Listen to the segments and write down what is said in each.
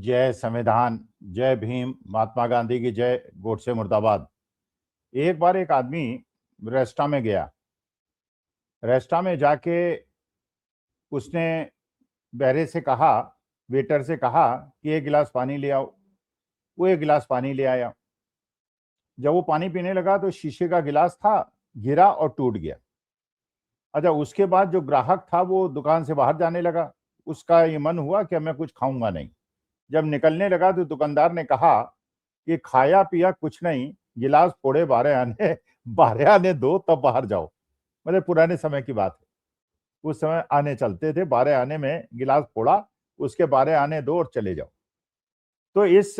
जय संविधान, जय भीम, महात्मा गांधी की जय, गोडसे मुर्दाबाद। एक बार एक आदमी रेस्टा में गया। रेस्टा में जाके उसने बहरे से कहा, वेटर से कहा कि एक गिलास पानी ले आओ। वो एक गिलास पानी ले आया। जब वो पानी पीने लगा तो शीशे का गिलास था, गिरा और टूट गया। अच्छा, उसके बाद जो ग्राहक था वो दुकान से बाहर जाने लगा। उसका ये मन हुआ कि मैं कुछ खाऊंगा नहीं। जब निकलने लगा तो दुकानदार ने कहा कि खाया पिया कुछ नहीं, गिलास फोड़े 12 आने, 12 आने दो तब बाहर जाओ। मतलब पुराने समय की बात है। उस समय आने चलते थे, 12 आने में गिलास फोड़ा, उसके 12 आने दो और चले जाओ। तो इस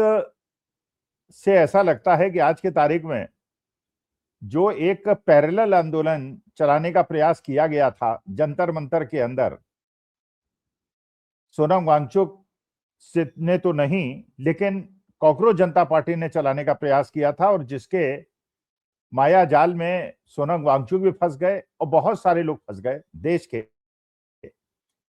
से ऐसा लगता है कि आज की तारीख में जो एक पैरेलल आंदोलन चलाने का प्रयास किया गया था जंतर मंतर के अंदर, सोनम वांगचुक ने तो नहीं, लेकिन कॉकरोच जनता पार्टी ने चलाने का प्रयास किया था, और जिसके माया जाल में सोनम वांगचुक भी फंस गए और बहुत सारे लोग फंस गए देश के।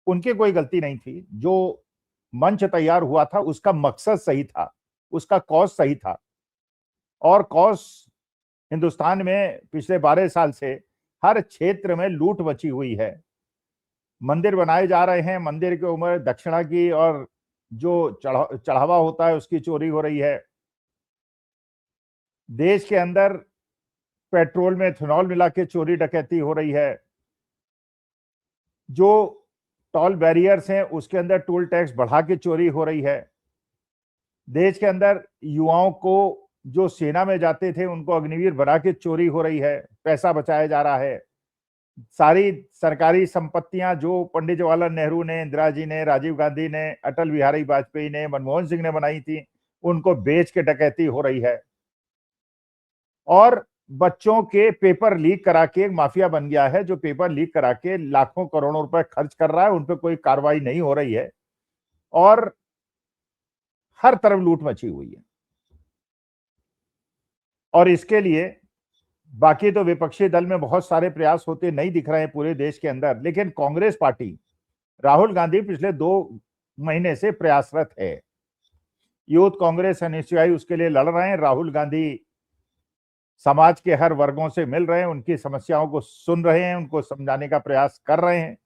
उनकी कोई गलती नहीं थी। जो मंच तैयार हुआ था उसका मकसद सही था, उसका कॉज सही था। और कॉज हिंदुस्तान में पिछले 12 साल से हर क्षेत्र में लूट मची हुई है। मंदिर बनाए जा रहे हैं, मंदिर के ऊपर दक्षिणा की और जो चढ़ावा होता है उसकी चोरी हो रही है। देश के अंदर पेट्रोल में इथेनॉल मिला के चोरी डकैती हो रही है। जो टोल बैरियर्स हैं उसके अंदर टोल टैक्स बढ़ा के चोरी हो रही है। देश के अंदर युवाओं को जो सेना में जाते थे उनको अग्निवीर बना के चोरी हो रही है, पैसा बचाया जा रहा है। सारी सरकारी संपत्तियां जो पंडित जवाहरलाल नेहरू ने, इंदिरा जी ने, राजीव गांधी ने, अटल बिहारी वाजपेयी ने, मनमोहन सिंह ने बनाई थी, उनको बेच के डकैती हो रही है। और बच्चों के पेपर लीक करा के एक माफिया बन गया है, जो पेपर लीक करा के लाखों करोड़ों रुपए खर्च कर रहा है, उन पर कोई कार्रवाई नहीं हो रही है और हर तरफ लूट मची हुई है। और इसके लिए बाकी तो विपक्षी दल में बहुत सारे प्रयास होते नहीं दिख रहे हैं पूरे देश के अंदर, लेकिन कांग्रेस पार्टी, राहुल गांधी पिछले 2 महीने से प्रयासरत है। यूथ कांग्रेस एनएसयूआई उसके लिए लड़ रहे हैं। राहुल गांधी समाज के हर वर्गों से मिल रहे हैं, उनकी समस्याओं को सुन रहे हैं, उनको समझाने का प्रयास कर रहे हैं।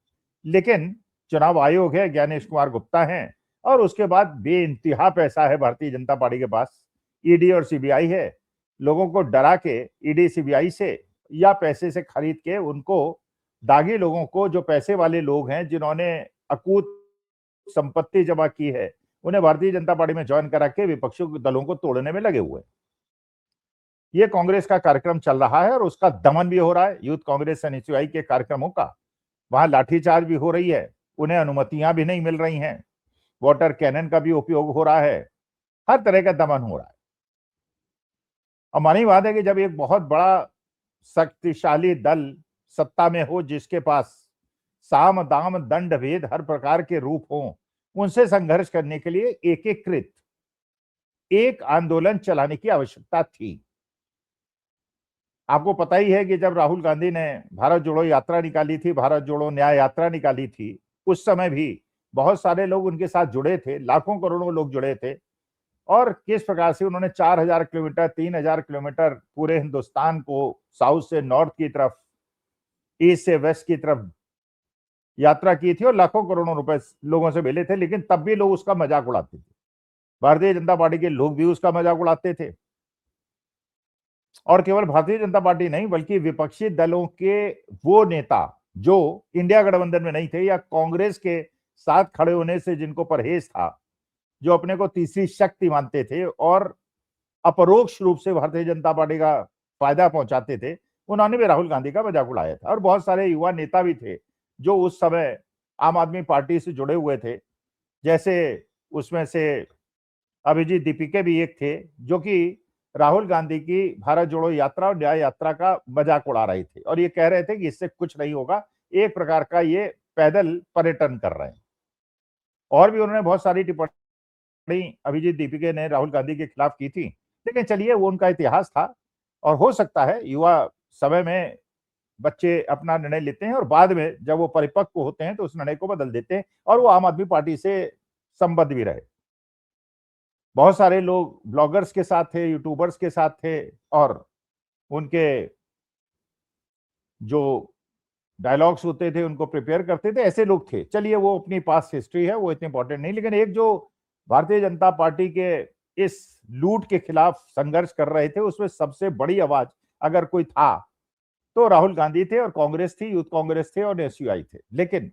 लेकिन चुनाव आयोग है, ज्ञानेश कुमार गुप्ता हैं, और उसके बाद बेइंतहा पैसा है भारतीय जनता पार्टी के पास। ईडी और सीबीआई है। लोगों को डरा के ईडी सीबीआई से या पैसे से खरीद के उनको, दागी लोगों को, जो पैसे वाले लोग हैं जिन्होंने अकूत संपत्ति जमा की है, उन्हें भारतीय जनता पार्टी में ज्वाइन करा के विपक्षी दलों को तोड़ने में लगे हुए। ये कांग्रेस का कार्यक्रम चल रहा है और उसका दमन भी हो रहा है। यूथ कांग्रेस एनएसयूआई के कार्यक्रमों का वहां लाठीचार्ज भी हो रही है, उन्हें अनुमतियां भी नहीं मिल रही हैं, वाटर कैनन का भी उपयोग हो रहा है, हर तरह का दमन हो रहा है। और मानी बात है कि जब एक बहुत बड़ा शक्तिशाली दल सत्ता में हो, जिसके पास साम दाम दंड भेद हर प्रकार के रूप हो, उनसे संघर्ष करने के लिए एकीकृत एक आंदोलन चलाने की आवश्यकता थी। आपको पता ही है कि जब राहुल गांधी ने भारत जोड़ो यात्रा निकाली थी, भारत जोड़ो न्याय यात्रा निकाली थी, उस समय भी बहुत सारे लोग उनके साथ जुड़े थे, लाखों करोड़ों लोग जुड़े थे। और किस प्रकार से उन्होंने 4000 किलोमीटर, 3000 किलोमीटर पूरे हिंदुस्तान को साउथ से नॉर्थ की तरफ, ईस्ट से वेस्ट की तरफ यात्रा की थी और लाखों करोड़ों रुपए लोगों से मिले थे, लेकिन तब भी लोग उसका मजाक उड़ाते थे। भारतीय जनता पार्टी के लोग भी उसका मजाक उड़ाते थे। और केवल भारतीय जनता पार्टी नहीं, बल्कि विपक्षी दलों के वो नेता जो इंडिया गठबंधन में नहीं थे या कांग्रेस के साथ खड़े होने से जिनको परहेज था, जो अपने को तीसरी शक्ति मानते थे और अपरोक्ष रूप से भारतीय जनता पार्टी का फायदा पहुंचाते थे, उन्होंने भी राहुल गांधी का मजाक उड़ाया था। और बहुत सारे युवा नेता भी थे जो उस समय आम आदमी पार्टी से जुड़े हुए थे। जैसे उसमें से अभिजीत दीपिके भी एक थे, जो कि राहुल गांधी की भारत जोड़ो यात्रा और न्याय यात्रा का मजाक उड़ा रहे थे और ये कह रहे थे कि इससे कुछ नहीं होगा, एक प्रकार का ये पैदल पर्यटन कर रहे हैं। और भी उन्होंने बहुत सारी टिप्पणी अभिजीत दीपिके ने राहुल गांधी के खिलाफ की थी। लेकिन चलिए, वो उनका इतिहास था और हो सकता है युवा समय में बच्चे अपना निर्णय लेते हैं और बाद में जब वो परिपक्व होते हैं तो उस निर्णय को बदल देते हैं और वो आम आदमी पार्टी से संबद्ध भी रहे। बहुत सारे लोग ब्लॉगर्स के साथ थे, यूट्यूबर्स के साथ थे और उनके जो डायलॉग्स होते थे उनको प्रिपेयर करते थे, ऐसे लोग थे। चलिए वो अपनी पास्ट हिस्ट्री है, वो इतनी इंपॉर्टेंट नहीं, लेकिन एक जो भारतीय जनता पार्टी के इस लूट के खिलाफ संघर्ष कर रहे थे उसमें सबसे बड़ी आवाज अगर कोई था तो राहुल गांधी थे, और कांग्रेस थी, यूथ कांग्रेस थे और एसयूआई थे। लेकिन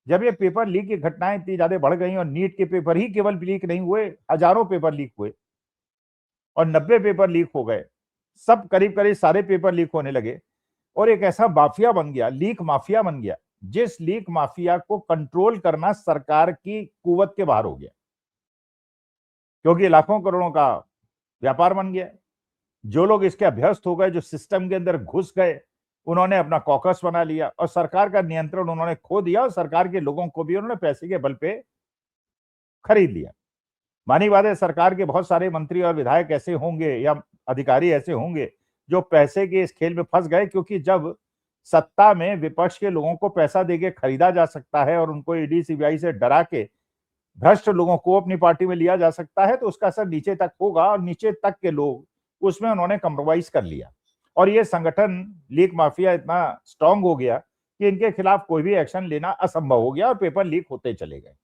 जब ये पेपर लीक की घटनाएं इतनी ज्यादा बढ़ गई और नीट के पेपर ही केवल लीक नहीं हुए, हजारों पेपर लीक हुए और 90 पेपर लीक हो गए, सब करीब करीब सारे पेपर लीक होने लगे और एक ऐसा माफिया बन गया, लीक माफिया बन गया, जिस लीक माफिया को कंट्रोल करना सरकार की कुवत के बाहर हो गया, क्योंकि लाखों करोड़ों का व्यापार बन गया। जो लोग इसके अभ्यस्त हो गए, जो सिस्टम के अंदर घुस गए, उन्होंने अपना कॉकस बना लिया और सरकार का नियंत्रण उन्होंने खो दिया और सरकार के लोगों को भी उन्होंने पैसे के बल पे खरीद लिया। मानी बात है, सरकार के बहुत सारे मंत्री और विधायक ऐसे होंगे या अधिकारी ऐसे होंगे जो पैसे के इस खेल में फंस गए, क्योंकि जब सत्ता में विपक्ष के लोगों को पैसा देके खरीदा जा सकता है और उनको ईडी सीबीआई से डरा के भ्रष्ट लोगों को अपनी पार्टी में लिया जा सकता है, तो उसका असर नीचे तक होगा और नीचे तक के लोग उसमें उन्होंने कम्प्रोमाइज कर लिया और ये संगठन लीक माफिया इतना स्ट्रांग हो गया कि इनके खिलाफ कोई भी एक्शन लेना असंभव हो गया और पेपर लीक होते चले गए।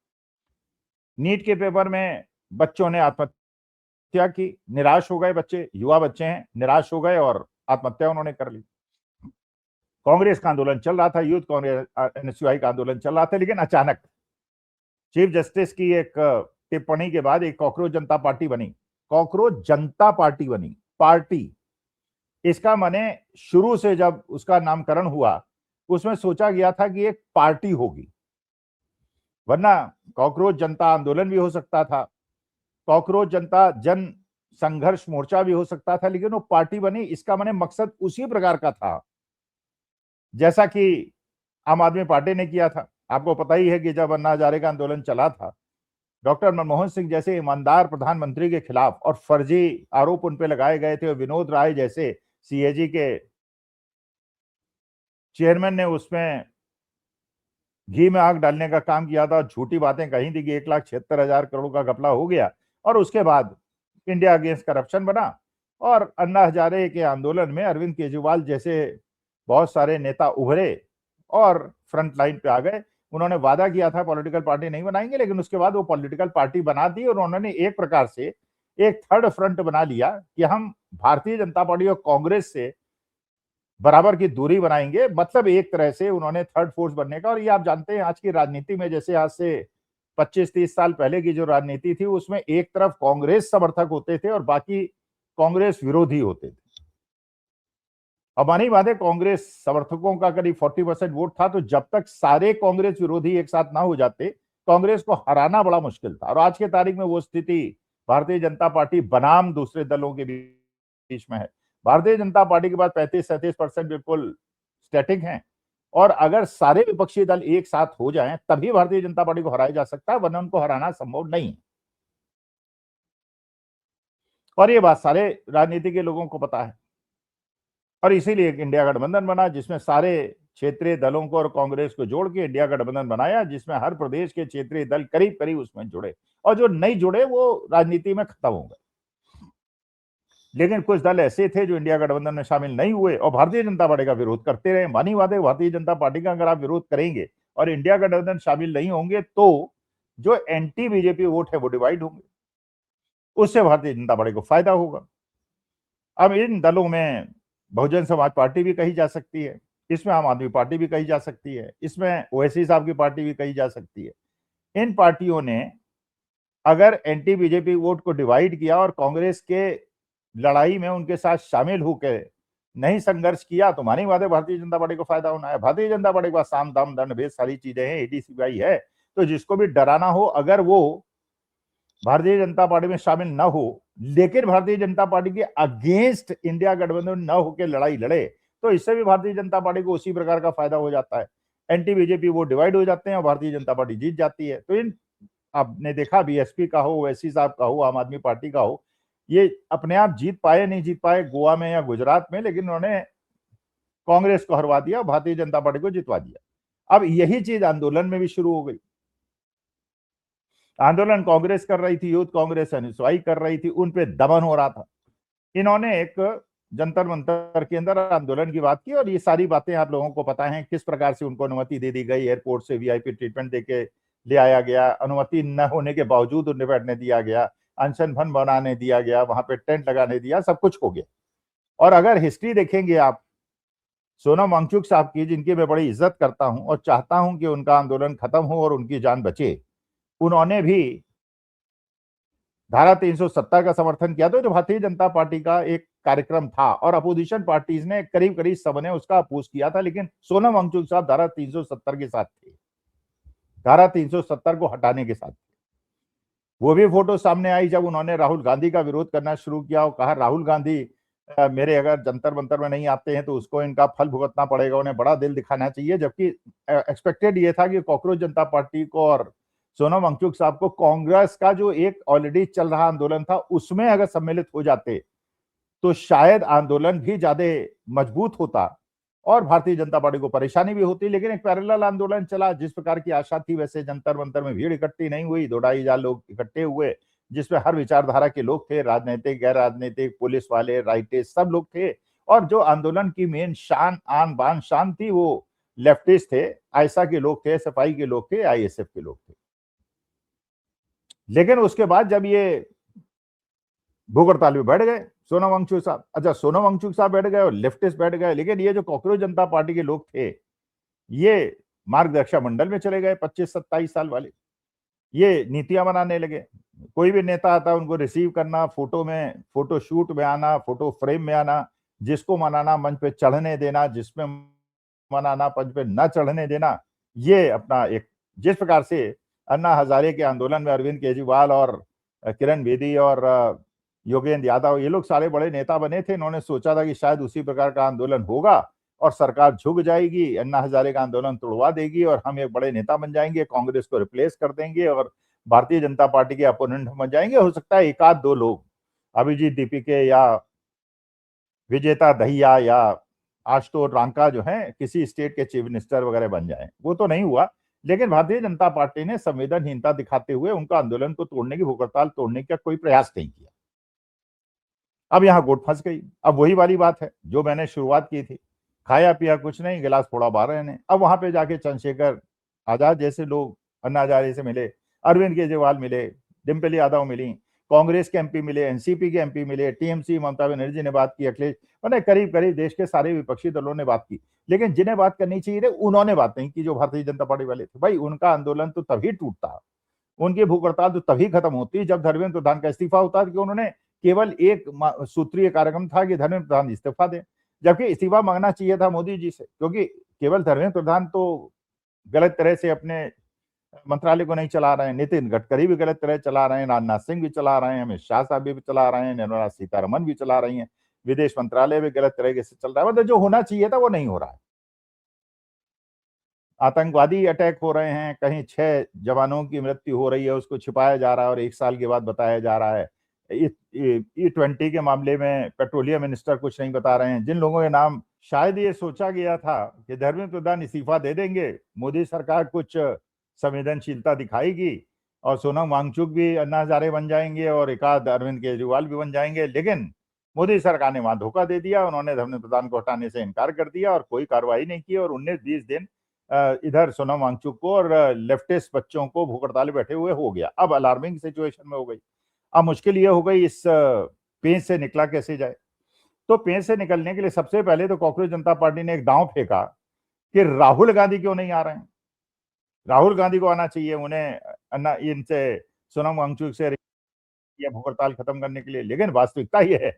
नीट के पेपर में बच्चों ने आत्महत्या की, निराश हो गए बच्चे, युवा बच्चे हैं, निराश हो गए और आत्महत्या उन्होंने कर ली। कांग्रेस का आंदोलन चल रहा था, यूथ कांग्रेस एनएसयूआई का आंदोलन चल रहा था, लेकिन अचानक चीफ जस्टिस की एक टिप्पणी के बाद एक कॉकरोच जनता पार्टी बनी। कॉकरोच जनता पार्टी बनी, पार्टी, इसका माने शुरू से जब उसका नामकरण हुआ उसमें सोचा गया था कि एक पार्टी होगी, वरना कॉकरोच जनता आंदोलन भी हो सकता था, कॉकरोच जनता जन संघर्ष मोर्चा भी हो सकता था, लेकिन वो पार्टी बनी। इसका माने मकसद उसी प्रकार का था जैसा कि आम आदमी पार्टी ने किया था। आपको पता ही है कि जब अन्ना हजारे का आंदोलन चला था, डॉक्टर मनमोहन सिंह जैसे ईमानदार प्रधानमंत्री के खिलाफ और फर्जी आरोप उन पे लगाए गए थे और विनोद राय जैसे सीएजी के चेयरमैन ने उसमें घी में आग डालने का काम किया था, झूठी बातें कही थी कि 1,76,000 करोड़ का घपला हो गया और उसके बाद इंडिया अगेंस्ट करप्शन बना और अन्ना हजारे के आंदोलन में अरविंद केजरीवाल जैसे बहुत सारे नेता उभरे और फ्रंट लाइन पे आ गए। उन्होंने वादा किया था पॉलिटिकल पार्टी नहीं बनाएंगे, लेकिन उसके बाद वो पॉलिटिकल पार्टी बना दी और उन्होंने एक प्रकार से एक थर्ड फ्रंट बना लिया कि हम भारतीय जनता पार्टी और कांग्रेस से बराबर की दूरी बनाएंगे। मतलब एक तरह से उन्होंने थर्ड फोर्स बनने का, और ये आप जानते हैं आज की राजनीति में, जैसे आज से 25-30 साल पहले की जो राजनीति थी उसमें एक तरफ कांग्रेस समर्थक होते थे और बाकी कांग्रेस विरोधी होते थे। अब मानी बात है, कांग्रेस समर्थकों का करीब 40% वोट था, तो जब तक सारे कांग्रेस विरोधी एक साथ ना हो जाते कांग्रेस को हराना बड़ा मुश्किल था। और आज के तारीख में वो स्थिति भारतीय जनता पार्टी बनाम दूसरे दलों के बीच में है। भारतीय जनता पार्टी के पास 35-37% बिल्कुल स्टैटिक हैं और अगर सारे विपक्षी दल एक साथ हो जाएं तभी भारतीय जनता पार्टी को हराया जा सकता है, वरना उनको हराना संभव नहीं है। और ये बात सारे राजनीति के लोगों को पता है और इसीलिए एक इंडिया गठबंधन बना जिसमें सारे क्षेत्रीय दलों को और कांग्रेस को जोड़ के इंडिया गठबंधन बनाया, जिसमें हर प्रदेश के क्षेत्रीय दल करीब करीब उसमें जुड़े और जो नहीं जुड़े वो राजनीति में खत्म हो गए। लेकिन कुछ दल ऐसे थे जो इंडिया गठबंधन में शामिल नहीं हुए और भारतीय जनता पार्टी का विरोध करते रहे। मानी बात है, भारतीय जनता पार्टी का अगर आप विरोध करेंगे और इंडिया गठबंधन शामिल नहीं होंगे तो जो एंटी बीजेपी वोट है वो डिवाइड होंगे, उससे भारतीय जनता पार्टी को फायदा होगा। अब इन दलों में बहुजन समाज पार्टी भी कही जा सकती है, इसमें आम आदमी पार्टी भी कही जा सकती है, इसमें ओवैसी साहब की पार्टी भी कही जा सकती है। इन पार्टियों ने अगर एंटी बीजेपी वोट को डिवाइड किया और कांग्रेस के लड़ाई में उनके साथ शामिल होकर नहीं संघर्ष किया तो मानी बात है भारतीय जनता पार्टी को फायदा होना है। भारतीय जनता पार्टी के पास साम दाम दंड भेद सारी चीजें हैं, ईडी सीबीआई है, तो जिसको भी डराना हो अगर वो भारतीय जनता पार्टी में शामिल न हो लेकिन भारतीय जनता पार्टी के अगेंस्ट इंडिया गठबंधन न होकर लड़ाई लड़े तो इससे भी भारतीय जनता पार्टी को उसी प्रकार का फायदा हो जाता है। एंटी बीजेपी वो डिवाइड हो जाते हैं और भारतीय जनता पार्टी जीत जाती है। तो इन आपने देखा बीएसपी का हो, ओवैसी साहब का हो, आम आदमी पार्टी का हो, ये अपने आप जीत पाए नहीं जीत पाए गोवा में या गुजरात में, लेकिन उन्होंने कांग्रेस को हरवा दिया, भारतीय जनता पार्टी को जितवा दिया। अब यही चीज आंदोलन में भी शुरू हो गई। आंदोलन कांग्रेस कर रही थी, यूथ कांग्रेस अनुसूई कर रही थी, उन पे दमन हो रहा था। इन्होंने एक जंतर मंतर के अंदर आंदोलन की बात की और ये सारी बातें आप लोगों को पता है किस प्रकार से उनको अनुमति दे दी गई, एयरपोर्ट से वीआईपी ट्रीटमेंट देके ले आया गया, अनुमति न होने के बावजूद उन्हें बैठने दिया गया, अनशन फन बनाने दिया गया, वहां पे टेंट लगाने दिया, सब कुछ हो गया। और अगर हिस्ट्री देखेंगे आप सोनम वांगचुक साहब की, जिनकी मैं बड़ी इज्जत करता हूं और चाहता हूं कि उनका आंदोलन खत्म हो और उनकी जान बचे, उन्होंने भी धारा 370 का समर्थन किया। तो जो भारतीय जनता पार्टी का एक कार्यक्रम था और अपोजिशन पार्टीज ने करीब करीब सबने उसका अपोज किया था, लेकिन सोनम वांगचुक साहब धारा 370 के साथ थे, धारा 370 को हटाने के साथ। वो भी फोटो सामने आई जब उन्होंने राहुल गांधी का विरोध करना शुरू किया और कहा राहुल गांधी मेरे अगर जंतर मंतर में नहीं आते हैं तो उसको इनका फल भुगतना पड़ेगा, उन्हें बड़ा दिल दिखाना चाहिए। जबकि एक्सपेक्टेड ये था कि कॉकरोच जनता पार्टी को और सोनम वांगचुक साहब को कांग्रेस का जो एक ऑलरेडी चल रहा आंदोलन था उसमें अगर सम्मिलित हो जाते तो शायद आंदोलन भी ज्यादा मजबूत होता और भारतीय जनता पार्टी को परेशानी भी होती। लेकिन एक पैरेलल आंदोलन चला, जिस प्रकार की आशा थी वैसे जंतर मंतर में भीड़ इकट्ठी नहीं हुई, 2-2.5 हजार लोग इकट्ठे हुए, जिसमें हर विचारधारा के लोग थे, राजनीतिक गैर राजनीतिक, पुलिस वाले, राइटिस्ट, सब लोग थे। और जो आंदोलन की मेन शान आन बान शान थी वो लेफ्टिस्ट थे, आयसा के लोग थे, सफाई के लोग थे, आईएसएफ के लोग थे। लेकिन उसके बाद जब ये भूख हड़ताल में बैठ गए सोनम वांगचुक साहब, अच्छा सोनम वांगचुक साहब बैठ गए और लेफ्टिस्ट बैठ गए, लेकिन ये जो कॉकरोच जनता पार्टी के लोग थे ये मार्गदर्शक मंडल में चले गए, 25-27 साल वाले, ये नीतियां बनाने लगे। कोई भी नेता आता उनको रिसीव करना, फोटो में, फोटो शूट में आना, फोटो फ्रेम में आना, जिसको मनाना मंच पे चढ़ने देना, जिसमें मनाना मंच पे न चढ़ने देना। ये अपना एक, जिस प्रकार से अन्ना हजारे के आंदोलन में अरविंद केजरीवाल और किरण बेदी और योगेंद्र यादव ये लोग सारे बड़े नेता बने थे, इन्होंने सोचा था कि शायद उसी प्रकार का आंदोलन होगा और सरकार झुक जाएगी, अन्ना हजारे का आंदोलन तोड़वा देगी और हम एक बड़े नेता बन जाएंगे, कांग्रेस को रिप्लेस कर देंगे और भारतीय जनता पार्टी के अपोनेंट बन जाएंगे। हो सकता है एक आध दो लोग अभिजीत दीपिके या विजेता दहिया या आशुतोष रांका जो है किसी स्टेट के चीफ मिनिस्टर वगैरह बन जाए, वो तो नहीं हुआ। लेकिन भारतीय जनता पार्टी ने संवेदनहीनता दिखाते हुए उनका आंदोलन को तोड़ने की, भूख हड़ताल तोड़ने का कोई प्रयास नहीं किया। अब यहां गोट फंस गई। अब वही वाली बात है जो मैंने शुरुआत की थी, खाया पिया कुछ नहीं, गिलास फोड़ा 12 ने। अब वहां पे जाके चंद्रशेखर आजाद जैसे लोग अन्ना हजारे से मिले, अरविंद केजरीवाल मिले, डिम्पल यादव मिली, कांग्रेस के एमपी मिले, एनसीपी के एमपी मिले, टीएमसी ममता बनर्जी ने बात की, अखिलेश, मैंने करीब करीब देश के सारे विपक्षी दलों ने बात की। लेकिन जिन्हें बात करनी चाहिए थी उन्होंने बात नहीं की, जो भारतीय जनता पार्टी वाले थे। भाई उनका आंदोलन तो तभी टूटता, उनकी भूख हड़ताल तो तभी खत्म होती जब धर्मेंद्र प्रधान का इस्तीफा होता, कि उन्होंने केवल एक सूत्रीय कार्यक्रम था कि धर्मेंद्र प्रधान इस्तीफा दें, जबकि इस्तीफा मांगना चाहिए था मोदी जी से, क्योंकि केवल धर्मेंद्र प्रधान तो गलत तरह से अपने मंत्रालय को नहीं चला रहे हैं, नितिन गडकरी भी गलत तरह चला रहे हैं, राजनाथ सिंह भी चला रहे हैं, अमित शाह साहब भी चला रहे हैं, निर्मला सीतारमन भी चला रही हैं, विदेश मंत्रालय भी गलत तरीके से चल रहा है। मतलब जो होना चाहिए था वो नहीं हो रहा है। आतंकवादी अटैक हो रहे हैं, कहीं 6 जवानों की मृत्यु हो रही है, उसको छिपाया जा रहा है और 1 साल के बाद बताया जा रहा है। E20 के मामले में पेट्रोलियम मिनिस्टर कुछ नहीं बता रहे हैं, जिन लोगों के नाम, शायद ये सोचा गया था कि धर्मेंद्र प्रधान इस्तीफा दे देंगे, मोदी सरकार कुछ संवेदनशीलता दिखाएगी और सोनम वांगचुक भी अन्ना हजारे बन जाएंगे और एक आध अरविंद केजरीवाल भी बन जाएंगे। लेकिन मोदी सरकार ने वहां धोखा दे दिया, उन्होंने धर्मेंद्र प्रधान को हटाने से इनकार कर दिया और कोई कार्रवाई नहीं की और 19-20 दिन इधर सोनम वांगचुक को और लेफ्टिस्ट बच्चों को भूख हड़ताल बैठे हुए हो गया। अब अलार्मिंग सिचुएशन में हो गई। अब मुश्किल ये हो गई इस पेंच से निकला कैसे जाए। तो पेंच से निकलने के लिए सबसे पहले तो कॉकरोच जनता पार्टी ने एक दांव फेंका कि राहुल गांधी क्यों नहीं आ रहे हैं, राहुल गांधी को आना चाहिए, उन्हें अन्ना इनसे सोनम वांगचुक से या भूख हड़ताल खत्म करने के लिए। लेकिन वास्तविकता ये है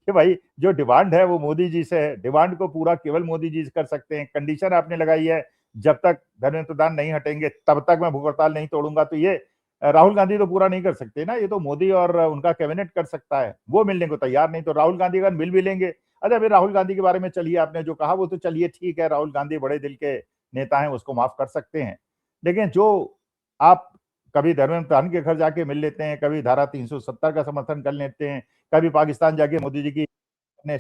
कि भाई जो डिमांड है वो मोदी जी से है, डिमांड को पूरा केवल मोदी जी कर सकते हैं। कंडीशन आपने लगाई है जब तक धर्मेंद्र प्रधान नहीं हटेंगे तब तक मैं भूख हड़ताल नहीं तोड़ूंगा, तो ये राहुल गांधी तो पूरा नहीं कर सकते ना, ये तो मोदी और उनका कैबिनेट कर सकता है, वो मिलने को तैयार नहीं। तो राहुल गांधी अगर मिल भी लेंगे, अच्छा फिर राहुल गांधी के बारे में चलिए आपने जो कहा वो तो चलिए ठीक है, राहुल गांधी बड़े दिल के नेता हैं, उसको माफ कर सकते हैं। लेकिन जो आप कभी धर्मेंद्र प्रधान के घर जाके मिल लेते हैं, कभी धारा 370 का समर्थन कर लेते हैं, कभी पाकिस्तान जाके मोदी जी की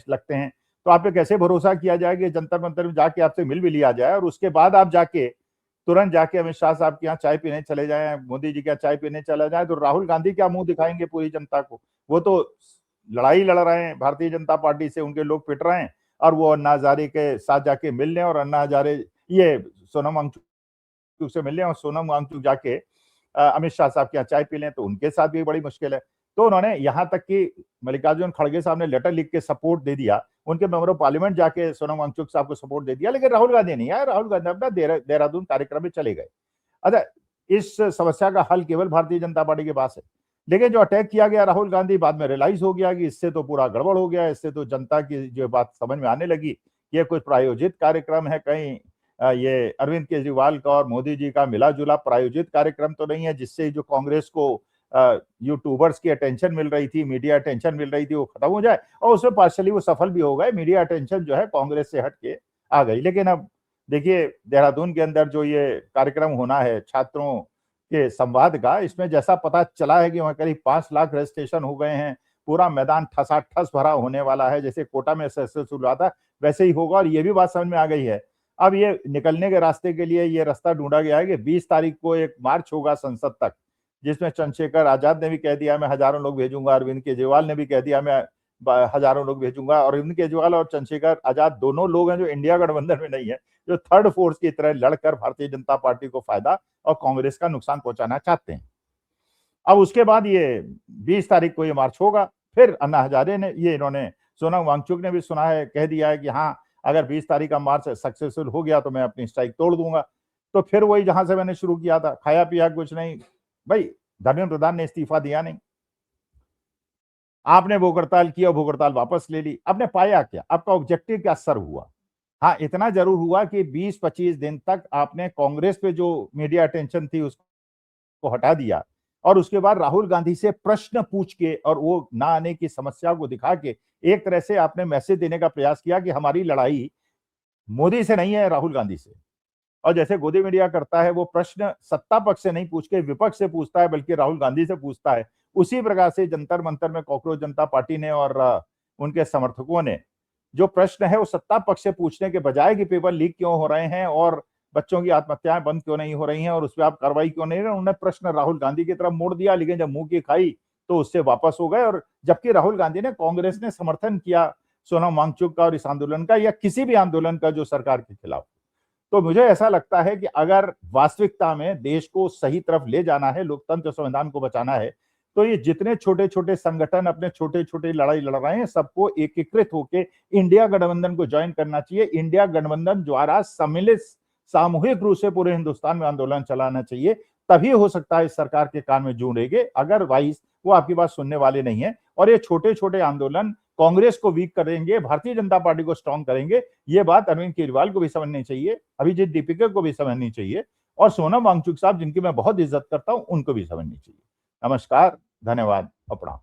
लगते हैं, तो आप पे कैसे भरोसा किया जाए कि जंतर मंतर में जाके आपसे मिल भी लिया जाए और उसके बाद आप जाके तुरंत जाके अमित शाह साहब के यहाँ चाय पीने चले जाएं, मोदी जी के यहाँ चाय पीने चले जाएं, तो राहुल गांधी क्या मुंह दिखाएंगे पूरी जनता को? वो तो लड़ाई लड़ रहे हैं भारतीय जनता पार्टी से, उनके लोग पिट रहे हैं, और वो अन्ना हजारे के साथ जाके मिल लें, और अन्ना हजारे ये सोनम वांगचुक से मिल लें, और सोनम वांगचुक जाके अमित शाह साहब के यहाँ चाय पी लें, तो उनके साथ भी बड़ी मुश्किल है। तो उन्होंने यहां तक कि मल्लिकार्जुन खड़गे साहब ने लेटर लिख के सपोर्ट दे दिया, उनके मेंबर ऑफ पार्लियामेंट जाके सोनम वांगचुक साहब को सपोर्ट दे दिया, लेकिन राहुल गांधी नहीं आया। राहुल गांधी अपना देहरादून कार्यक्रम में चले गए। अच्छा, इस समस्या का हल केवल भारतीय जनता पार्टी के पास है, लेकिन जो अटैक किया गया राहुल गांधी, बाद में रियलाइज हो गया कि इससे तो पूरा गड़बड़ हो गया, इससे तो जनता की जो बात समझ में आने लगी, ये कोई प्रायोजित कार्यक्रम है, कहीं ये अरविंद केजरीवाल का और मोदी जी का मिला जुला प्रायोजित कार्यक्रम तो नहीं है, जिससे जो कांग्रेस को यूट्यूबर्स की अटेंशन मिल रही थी, मीडिया अटेंशन मिल रही थी, वो खत्म हो जाए। और उसमें पार्शली वो सफल भी हो गए, मीडिया अटेंशन जो है कांग्रेस से हट के आ गई। लेकिन अब देखिए, देहरादून के अंदर जो ये कार्यक्रम होना है छात्रों के संवाद का, इसमें जैसा पता चला है कि वहां करीब 5 लाख रजिस्ट्रेशन हो गए हैं, पूरा मैदान ठसाठस भरा होने वाला है, जैसे कोटा में शुरू हुआ था वैसे ही होगा। और ये भी बात समझ में आ गई है, अब ये निकलने के रास्ते के लिए ये रास्ता ढूंढा गया है कि 20 तारीख को एक मार्च होगा संसद तक, जिसमें चंद्रशेखर आजाद ने भी कह दिया मैं हजारों लोग भेजूंगा, अरविंद केजरीवाल ने भी कह दिया मैं हजारों लोग भेजूंगा। और अरविंद केजरीवाल और चंद्रशेखर आजाद दोनों लोग हैं जो इंडिया गठबंधन में नहीं है, जो थर्ड फोर्स की तरह लड़कर भारतीय जनता पार्टी को फायदा और कांग्रेस का नुकसान पहुंचाना चाहते हैं। अब उसके बाद ये 20 तारीख को ये मार्च होगा, फिर अन्ना हजारे ने, ये इन्होंने सोनम वांगचुक ने भी सुना है, कह दिया है कि हाँ, अगर 20 तारीख का मार्च सक्सेसफुल हो गया तो मैं अपनी स्ट्राइक तोड़ दूंगा। तो फिर वही जहां से मैंने शुरू किया था, खाया पिया कुछ नहीं भाई, धर्मेंद्र प्रधान ने इस्तीफा दिया नहीं, आपने भूख हड़ताल किया, भूख हड़ताल वापस ले ली, आपने पाया क्या, आपका ऑब्जेक्टिव क्या सर हुआ? हाँ, इतना जरूर हुआ कि 20-25 दिन तक आपने कांग्रेस पे जो मीडिया अटेंशन थी उसको हटा दिया, और उसके बाद राहुल गांधी से प्रश्न पूछ के और वो ना आने की समस्या को दिखा के एक तरह से आपने मैसेज देने का प्रयास किया कि हमारी लड़ाई मोदी से नहीं है, राहुल गांधी से। और जैसे गोदी मीडिया करता है, वो प्रश्न सत्ता पक्ष से नहीं पूछ के विपक्ष से पूछता है, बल्कि राहुल गांधी से पूछता है। उसी प्रकार से जंतर मंतर में कॉकरोच जनता पार्टी ने और उनके समर्थकों ने जो प्रश्न है वो सत्ता पक्ष से पूछने के बजाय कि पेपर लीक क्यों हो रहे हैं और बच्चों की आत्महत्याएं बंद क्यों नहीं हो रही हैं और उस पर आप कार्रवाई क्यों नहीं, उन्होंने प्रश्न राहुल गांधी की तरफ मोड़ दिया। लेकिन जब मुंह की खाई तो उससे वापस हो गए, और जबकि राहुल गांधी ने, कांग्रेस ने समर्थन किया सोनम वांगचुक का और इस आंदोलन का, या किसी भी आंदोलन का जो सरकार के खिलाफ। तो मुझे ऐसा लगता है कि अगर वास्तविकता में देश को सही तरफ ले जाना है, लोकतंत्र संविधान को बचाना है, तो ये जितने छोटे छोटे संगठन अपने छोटे छोटे लड़ाई लड़ रहे हैं, सबको एकीकृत होकर इंडिया गठबंधन को ज्वाइन करना चाहिए। इंडिया गठबंधन द्वारा सम्मिलित सामूहिक रूप से पूरे हिंदुस्तान में आंदोलन चलाना चाहिए, तभी हो सकता है इस सरकार के कान में जू लेंगे, अदरवाइज वो आपकी बात सुनने वाले नहीं है। और ये छोटे छोटे आंदोलन कांग्रेस को वीक करेंगे, भारतीय जनता पार्टी को स्ट्रांग करेंगे। ये बात अरविंद केजरीवाल को भी समझनी चाहिए, अभिजीत दीपिका को भी समझनी चाहिए, और सोनम वांगचुक साहब जिनकी मैं बहुत इज्जत करता हूं उनको भी समझनी चाहिए। नमस्कार, धन्यवाद और प्रणाम।